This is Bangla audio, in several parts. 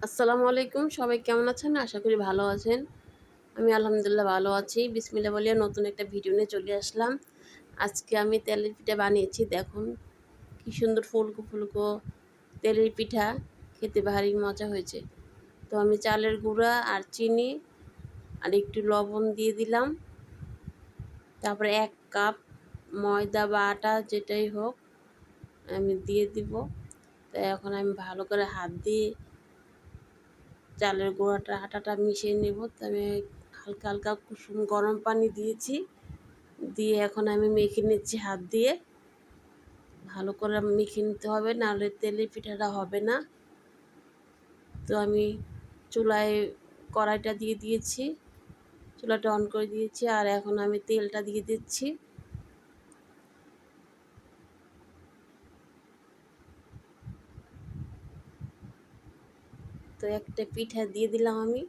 আসসালামু আলাইকুম। সবাই কেমন আছেন? আশা করি ভালো আছেন। আমি আলহামদুলিল্লাহ ভালো আছি। বিসমিল্লাহ বলিয়া নতুন একটা ভিডিও নিয়ে চলে আসলাম। আজকে আমি তেলের পিঠা বানিয়েছি। দেখুন কি সুন্দর ফুলকো ফুলকো তেলের পিঠা, খেতে ভারী মজা হয়েছে। তো আমি চালের গুঁড়া আর চিনি আর একটু লবণ দিয়ে দিলাম। তারপরে ১ কাপ ময়দা বা আটা যেটাই হোক আমি দিয়ে দিব। তো এখন আমি ভালো করে হাত দিয়ে চালের গুঁড়াটা আটাটা মিশিয়ে নেব। তো আমি হালকা হালকা কুসুম গরম পানি দিয়েছি, দিয়ে এখন আমি মেখে নিচ্ছি হাত দিয়ে। ভালো করে মেখে নিতে হবে, নাহলে তেলের পিঠাটা হবে না। তো আমি চুলায় কড়াইটা দিয়ে দিয়েছি, চুলাটা অন করে দিয়েছি, আর এখন আমি তেলটা দিয়ে দিচ্ছি। তো একটা পিঠা দিয়ে দিলাম আমি।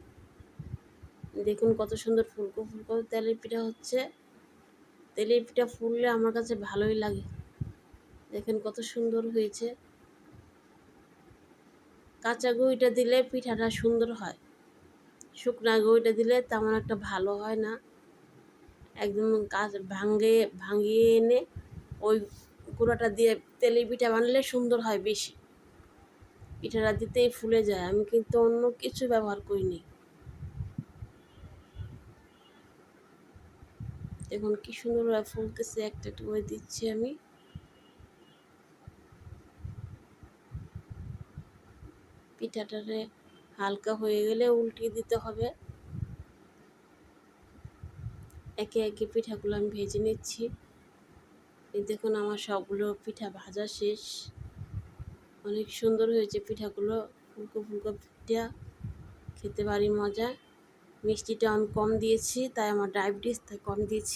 দেখুন কত সুন্দর ফুলকো ফুলকো তেলের পিঠা হচ্ছে। তেলের পিঠা ফুললে আমার কাছে ভালোই লাগে। দেখেন কত সুন্দর হয়েছে। কাঁচা গুঁড়িটা দিলে পিঠাটা সুন্দর হয়, শুকনা গুঁড়িটা দিলে তেমন একটা ভালো হয় না। একদম ভাঙিয়ে এনে ওই গুঁড়োটা দিয়ে তেলের পিঠা বানালে সুন্দর হয় বেশি। পিঠাটা দিতেই ফুলে যায়। আমি কিন্তু অন্য কিছু ব্যবহার করিনি। দেখুন কি সুন্দর ফুলতেছে, একটা একটু করে দিচ্ছি আমি। পিঠাটারে হালকা হয়ে গেলে উল্টিয়ে দিতে হবে। একে একে পিঠাগুলো আমি ভেজে নিচ্ছি। এই দেখুন আমার সবগুলো পিঠা ভাজা শেষ। অনেক সুন্দর হয়েছে পিঠাগুলো, ফুলকো ফুলকো পিঠা, খেতে ভারী মজা। মিষ্টিটা আমি কম দিয়েছি, তাই আমার ডায়াবেটিস, তাই কম দিয়েছি।